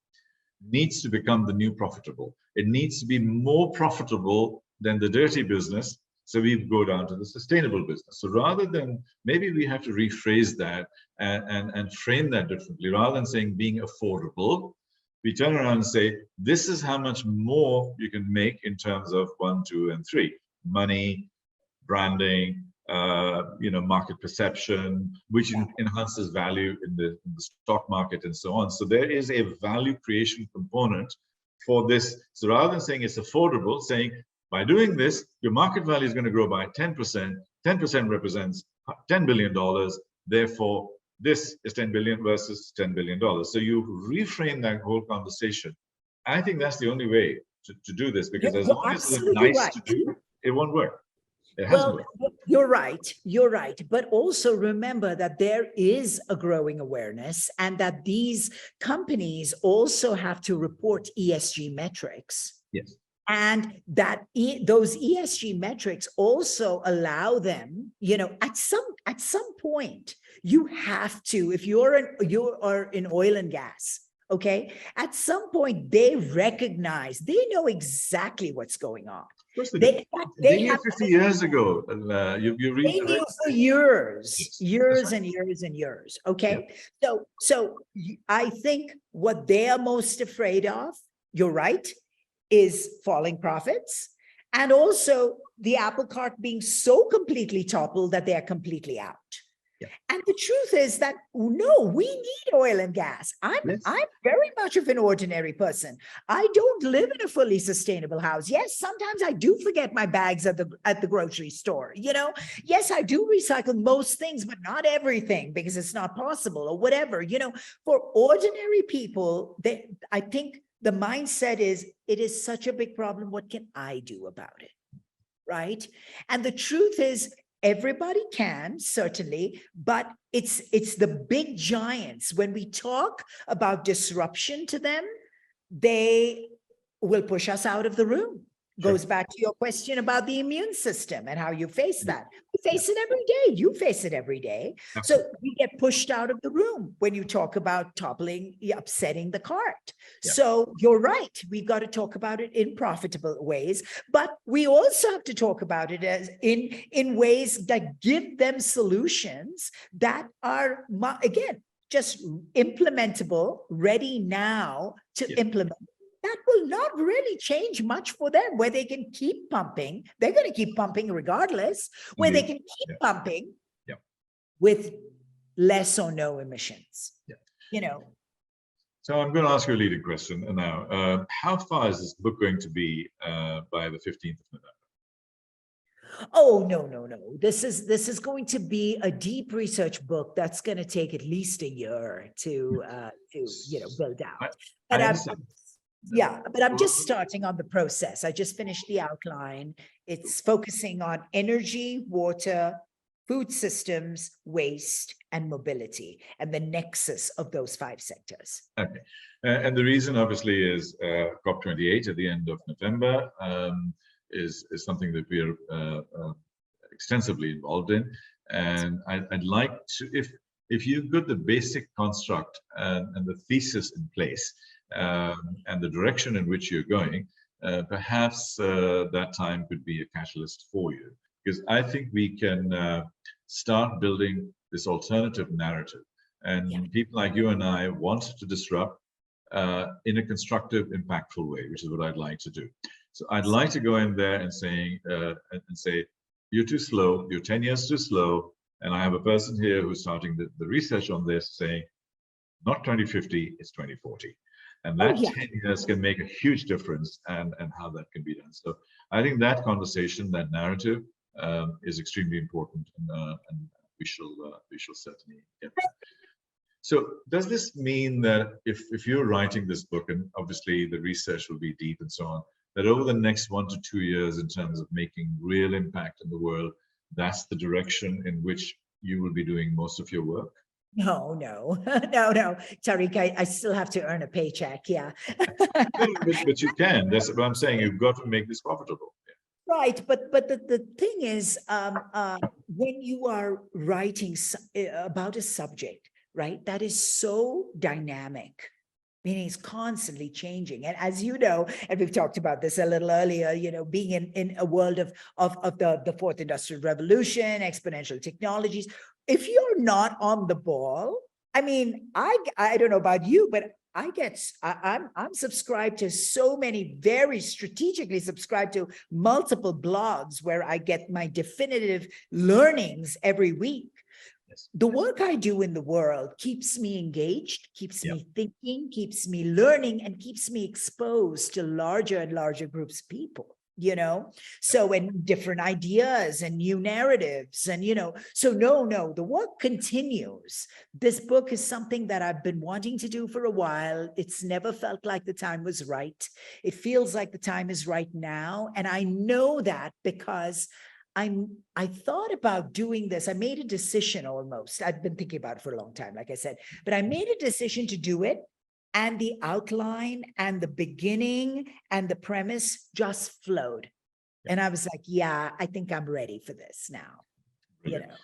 needs to become the new profitable. It needs to be more profitable than the dirty business, so we go down to the sustainable business. So rather than, maybe we have to rephrase that and frame that differently. Rather than saying being affordable, we turn around and say, this is how much more you can make in terms of 1, 2, and 3. Money, branding, market perception, which enhances value in the stock market and so on. So there is a value creation component for this. So rather than saying it's affordable, saying by doing this, your market value is going to grow by 10%. 10% represents $10 billion. Therefore, this is 10 billion versus $10 billion. So you reframe that whole conversation. I think that's the only way to do this, because as long as it's nice to do, it won't work. Well, you're right. But also remember that there is a growing awareness, and that these companies also have to report ESG metrics. Yes. And that those ESG metrics also allow them, at some point, you have to, if you are in oil and gas, okay, at some point they recognize, they know exactly what's going on. They knew 50 years ago. You read. They knew for years, and years. Okay, so I think what they are most afraid of, you're right, is falling profits, and also the apple cart being so completely toppled that they are completely out. And the truth is that, no, we need oil and gas. I'm very much of an ordinary person. I don't live in a fully sustainable house. Yes, sometimes I do forget my bags at the grocery store. Yes, I do recycle most things, but not everything, because it's not possible or whatever. For ordinary people, I think the mindset is, it is such a big problem. What can I do about it? Right? And the truth is, everybody can, certainly, but it's the big giants. When we talk about disruption to them, they will push us out of the room. Goes back to your question about the immune system and how you face that. We face it every day. You face it every day. So we get pushed out of the room when you talk about toppling, upsetting the cart. So you're right. We've got to talk about it in profitable ways, but we also have to talk about it as in ways that give them solutions that are, again, just implementable, ready now to implement. That will not really change much for them. Where they can keep pumping, they're going to keep pumping regardless. Where they can keep pumping with less or no emissions. So I'm going to ask you a leading question now. How far is this book going to be by the 15th of November? Oh, no. This is going to be a deep research book that's going to take at least a year to build out. But I'm just starting on the process. I just finished the outline. It's focusing on energy, water, food systems, waste, and mobility and the nexus of those 5 sectors. Okay. And the reason obviously is COP28 at the end of November is something that we are extensively involved in. And I'd like to, if you've got the basic construct and the thesis in place and the direction in which you're going, perhaps that time could be a catalyst for you. Because I think we can start building this alternative narrative. And people like you and I want to disrupt in a constructive, impactful way, which is what I'd like to do. So I'd like to go in there and say, you're too slow, you're 10 years too slow. And I have a person here who's starting the research on this saying, not 2050, it's 2040. And that 10 years can make a huge difference and how that can be done. So I think that conversation, that narrative is extremely important, and we shall certainly get that. So does this mean that if you're writing this book, and obviously the research will be deep and so on, that over the next 1 to 2 years in terms of making real impact in the world, that's the direction in which you will be doing most of your work? No, Tariq, I still have to earn a paycheck. Yeah. but you can. That's what I'm saying. You've got to make this profitable. Right, but the thing is, when you are writing about a subject, right, that is so dynamic, meaning it's constantly changing. And as you know, and we've talked about this a little earlier, you know, being in a world of the fourth industrial revolution, exponential technologies, if you're not on the ball, I mean, I don't know about you, but I'm subscribed to so many, very strategically subscribed to multiple blogs where I get my definitive learnings every week. The work I do in the world keeps me engaged, keeps me thinking, keeps me learning, and keeps me exposed to larger and larger groups of people, you know? So, and different ideas and new narratives and, you know, so no, the work continues. This book is something that I've been wanting to do for a while. It's never felt like the time was right. It feels like the time is right now. And I know that because I thought about doing this. I made a decision almost. I've been thinking about it for a long time, like I said, but I made a decision to do it. And the outline and the beginning and the premise just flowed. And I was like, yeah, I think I'm ready for this now. Brilliant. You know.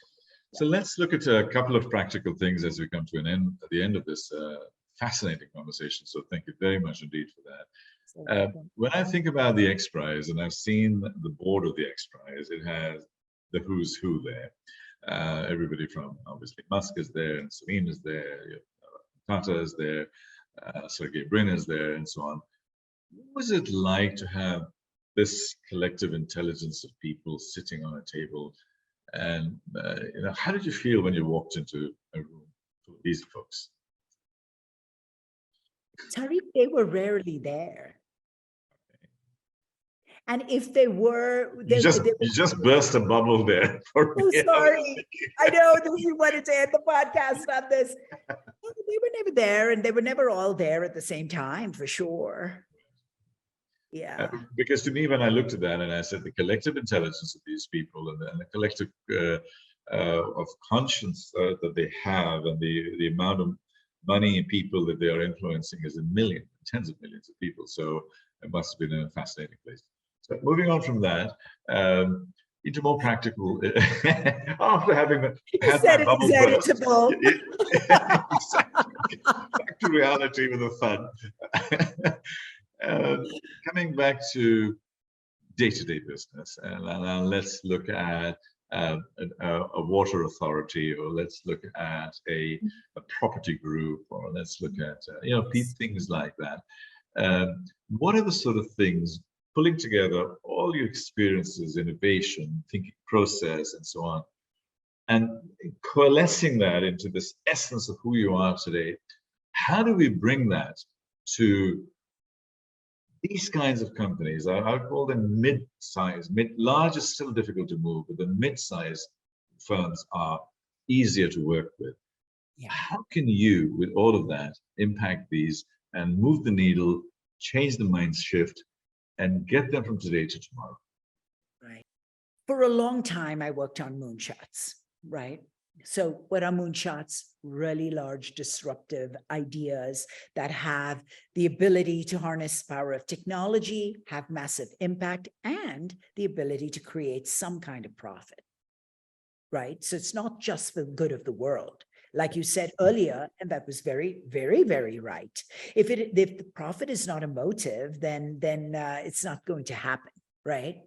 So let's look at a couple of practical things as we come to an end at the end of this fascinating conversation. So thank you very much indeed for that. When I think about the X Prize, and I've seen the board of the X Prize, it has the who's who there. Everybody from, obviously, Musk is there, and Salim is there, Tata is there, Sergey Brin is there, and so on. What was it like to have this collective intelligence of people sitting on a table? And you know, how did you feel when you walked into a room with these folks? Tariq, they were rarely there. And if they were, you just burst a bubble there. For me. Sorry, I know we wanted to end the podcast on this. They were never there, and they were never all there at the same time, for sure. Yeah. Because to me, when I looked at that, and I said the collective intelligence of these people, and the collective of conscience that they have, and the amount of money and people that they are influencing is in millions, tens of millions of people. So it must have been a fascinating place. So moving on from that, into more practical, after having had that bubble burst, back to reality with the fun. Coming back to day-to-day business, and let's look at a water authority, or let's look at a property group, or let's look at you know, things like that. What are the sort of things, pulling together all your experiences, innovation, thinking process, and so on, and coalescing that into this essence of who you are today? How do we bring that to these kinds of companies? I call them mid-size. Large is still difficult to move, but the mid-size firms are easier to work with. Yeah. How can you, with all of that, impact these and move the needle, change the mind shift, and get them from today to tomorrow? Right. For a long time, I worked on moonshots, right? So what are moonshots? Really large disruptive ideas that have the ability to harness power of technology, have massive impact, and the ability to create some kind of profit, right? So it's not just for the good of the world. Like you said earlier, and that was very, very, very right. If the profit is not a motive, then it's not going to happen, right?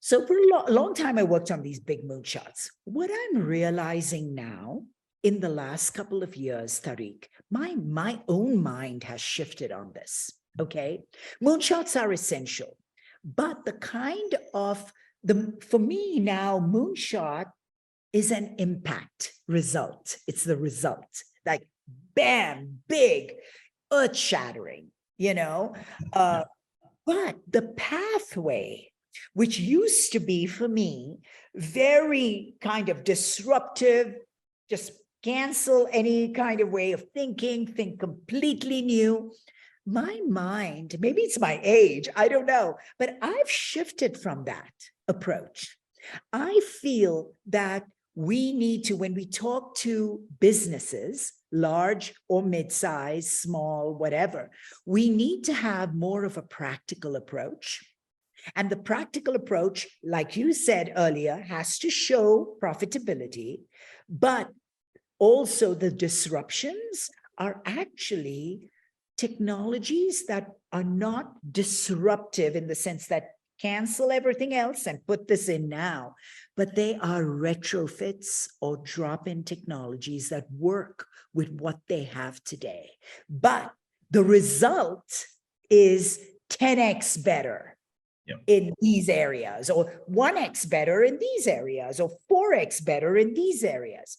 So for a long time, I worked on these big moonshots. What I'm realizing now in the last couple of years, Tariq, my own mind has shifted on this, okay? Moonshots are essential, but the kind of, for me now, moonshot is an impact result. It's the result, like bam, big, earth-shattering, but the pathway, which used to be for me very kind of disruptive, just cancel any kind of way of thinking, think completely new. My mind, maybe it's my age, I don't know, but I've shifted from that approach. I feel that we need to, when we talk to businesses, large or mid-size, small, whatever, we need to have more of a practical approach. And the practical approach, like you said earlier, has to show profitability, but also the disruptions are actually technologies that are not disruptive in the sense that cancel everything else and put this in now, but they are retrofits or drop-in technologies that work with what they have today. But the result is 10x better in these areas, or 1x better in these areas, or 4x better in these areas.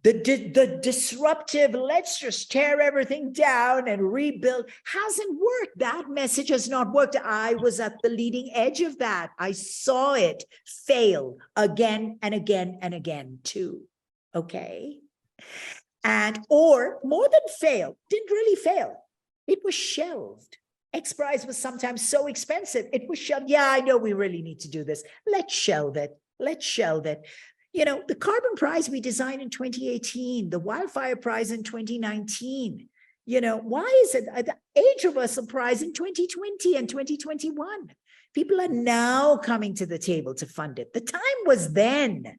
The disruptive, let's just tear everything down and rebuild, hasn't worked. That message has not worked. I was at the leading edge of that. I saw it fail again and again and again too. Okay. Or more than fail, didn't really fail. It was shelved. X Prize was sometimes so expensive. It was shelved. Yeah, I know we really need to do this. Let's shelve it. Let's shelve it. The Carbon Prize we designed in 2018, the Wildfire Prize in 2019. Why is it the Age Reversal Prize in 2020 and 2021? People are now coming to the table to fund it. The time was then.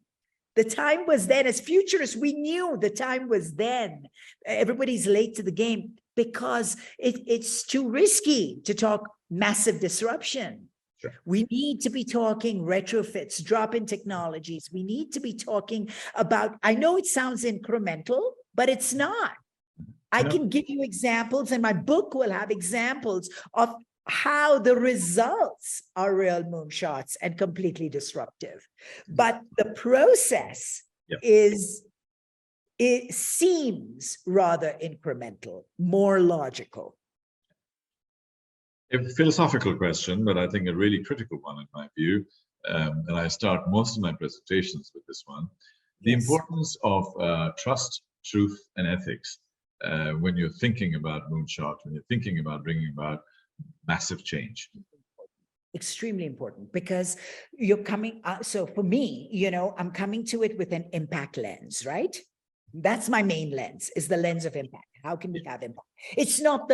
The time was then. As futurists, we knew the time was then. Everybody's late to the game because it's too risky to talk massive disruption. Sure. We need to be talking retrofits, drop-in technologies. We need to be talking about, I know it sounds incremental, but it's not. I can give you examples, and my book will have examples of how the results are real moonshots and completely disruptive. But the process it seems rather incremental, more logical. A philosophical question, but I think a really critical one in my view. And I start most of my presentations with this one. The importance of trust, truth, and ethics when you're thinking about moonshot, when you're thinking about bringing about massive change. Extremely important, because you're coming, so for me, I'm coming to it with an impact lens, right? That's my main lens, is the lens of impact. How can we have impact? It's not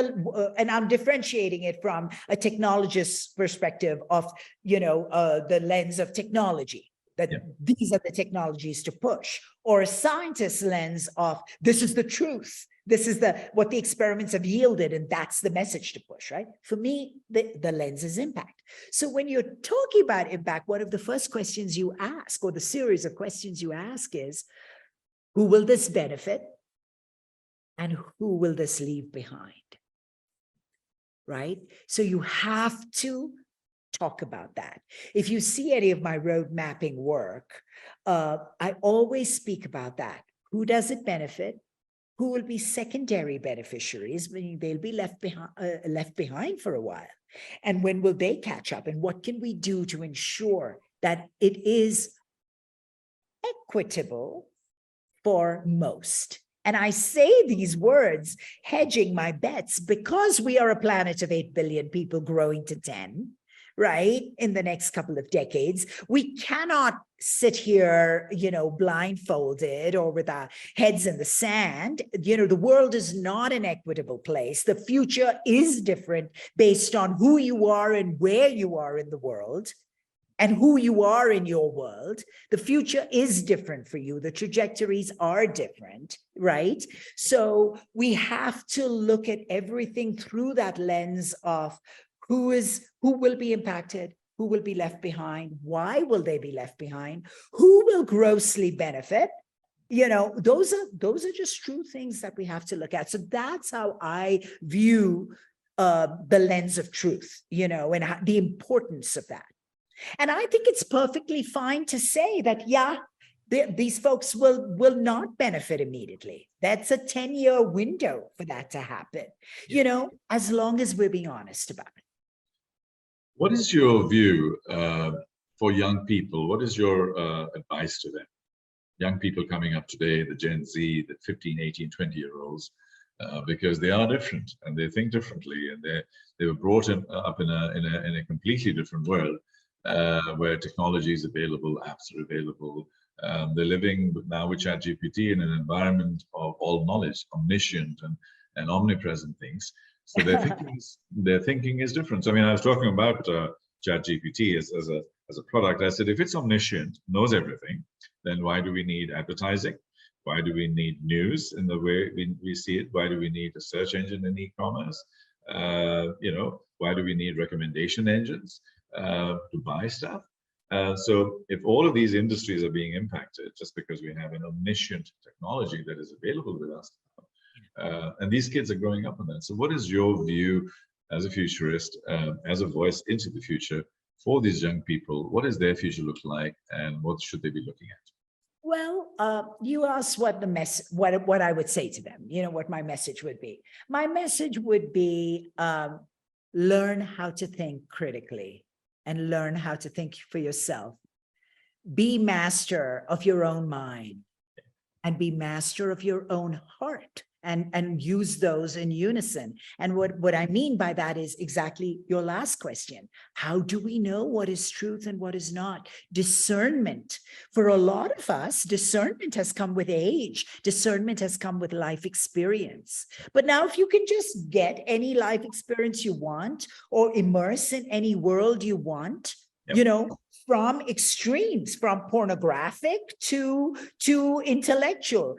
and I'm differentiating it from a technologist's perspective of, the lens of technology, that these are the technologies to push, or a scientist's lens of, this is the truth. This is what the experiments have yielded, and that's the message to push, right? For me, the lens is impact. So when you're talking about impact, one of the first questions you ask, or the series of questions you ask, is, who will this benefit? And who will this leave behind? Right? So you have to talk about that. If you see any of my road mapping work, I always speak about that. Who does it benefit? Who will be secondary beneficiaries, meaning they'll be left behind for a while? And when will they catch up? And what can we do to ensure that it is equitable for most? And I say these words, hedging my bets, because we are a planet of 8 billion people growing to 10, right, in the next couple of decades. We cannot sit here, blindfolded or with our heads in the sand. The world is not an equitable place. The future is different based on who you are and where you are in the world and who you are in your world. The future is different for you. The trajectories are different, right? So we have to look at everything through that lens of who will be impacted, who will be left behind, why will they be left behind, who will grossly benefit. Those are just true things that we have to look at. So that's how I view the lens of truth, and the importance of that. And I think it's perfectly fine to say that, these folks will not benefit immediately. That's a 10-year window for that to happen, as long as we're being honest about it. What is your view for young people? What is your advice to them? Young people coming up today, the Gen Z, the 15, 18, 20-year-olds, because they are different and they think differently, and they were brought up in a completely different world. Where technology is available, apps are available. They're living now with ChatGPT in an environment of all knowledge, omniscient and omnipresent things. So their thinking is different. So, I mean, I was talking about ChatGPT as a product. I said, if it's omniscient, knows everything, then why do we need advertising? Why do we need news in the way we see it? Why do we need a search engine in e-commerce? Why do we need recommendation engines to buy stuff? So if all of these industries are being impacted just because we have an omniscient technology that is available with us, and these kids are growing up on that. So what is your view as a futurist, as a voice into the future for these young people? What does their future look like, and what should they be looking at? Well, you asked what what I would say to them, what my message would be. My message would be, learn how to think critically and learn how to think for yourself. Be master of your own mind and be master of your own heart, and use those in unison. And what I mean by that is exactly your last question. How do we know what is truth and what is not? Discernment. For a lot of us, discernment has come with age. Discernment has come with life experience. But now if you can just get any life experience you want or immerse in any world you want, from extremes, from pornographic to intellectual,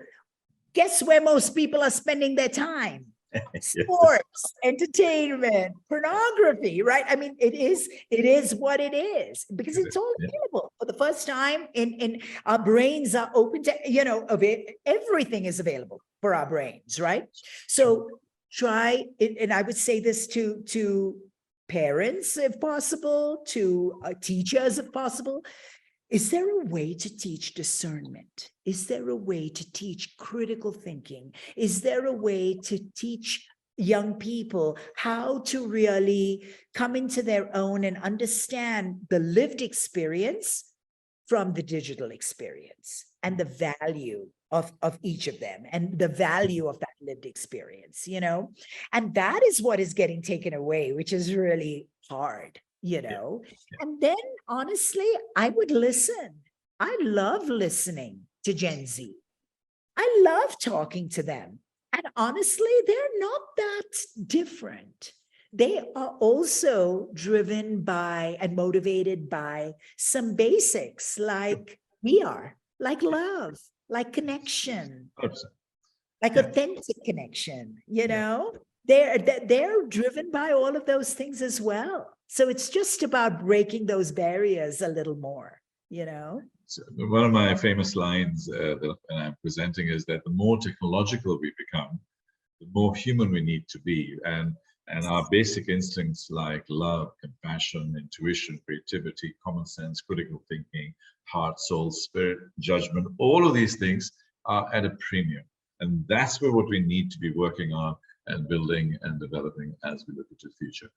guess where most people are spending their time? Sports, entertainment, pornography, right? I mean, it is what it is, because it's all available. For the first time in our brains are open to, everything is available for our brains, right? So try it, and I would say this to parents, if possible, to teachers, if possible. Is there a way to teach discernment? Is there a way to teach critical thinking? Is there a way to teach young people how to really come into their own and understand the lived experience from the digital experience and the value of each of them and the value of that lived experience, And that is what is getting taken away, which is really hard. And then honestly, I would listen. I love listening to Gen Z. I love talking to them. And honestly, they're not that different. They are also driven by and motivated by some basics like we are, like love, like connection, like authentic connection, They're driven by all of those things as well. So it's just about breaking those barriers a little more, So one of my famous lines that I'm presenting is that the more technological we become, the more human we need to be. And our basic instincts like love, compassion, intuition, creativity, common sense, critical thinking, heart, soul, spirit, judgment, all of these things are at a premium. And that's what we need to be working on and building and developing as we look into the future.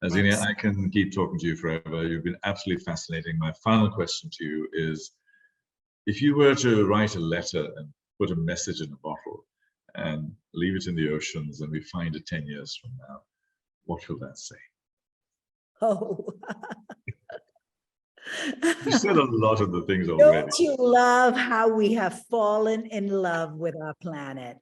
Zenia, I can keep talking to you forever. You've been absolutely fascinating. My final question to you is, if you were to write a letter and put a message in a bottle and leave it in the oceans and we find it 10 years from now, what will that say? Oh. You said a lot of the things already. Don't you love how we have fallen in love with our planet?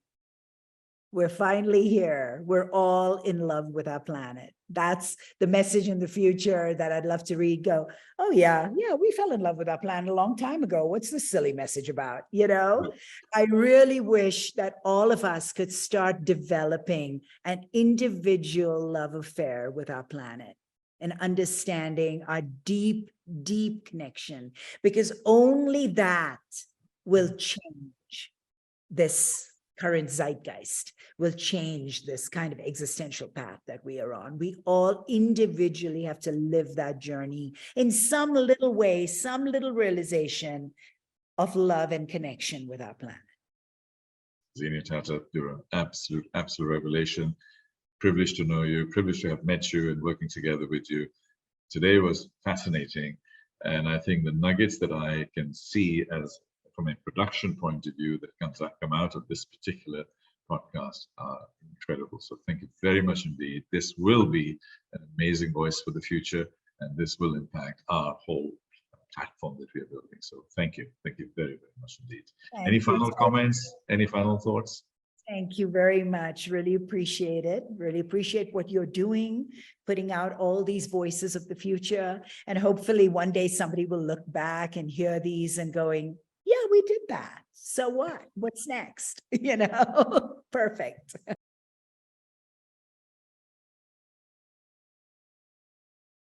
We're finally here. We're all in love with our planet. That's the message in the future that I'd love to read. Go, oh yeah, we fell in love with our planet a long time ago. What's this silly message about? You know, I really wish that all of us could start developing an individual love affair with our planet and understanding our deep, deep connection, because only that will change this current zeitgeist, will change this kind of existential path that we are on. We all individually have to live that journey in some little way, some little realization of love and connection with our planet. Zenia Tata, you're an absolute revelation. Privileged to know you, privileged to have met you and working together with you. Today was fascinating. And I think the nuggets that I can see as from a production point of view that come out of this particular podcast are incredible. So thank you very much indeed. This will be an amazing voice for the future, and this will impact our whole platform that we are building. So thank you very, very much indeed. Any final comments? Any final thoughts? Thank you very much. Really appreciate it. Really appreciate what you're doing, putting out all these voices of the future. And hopefully one day somebody will look back and hear these and going, yeah, we did that. So what? What's next? You know, perfect.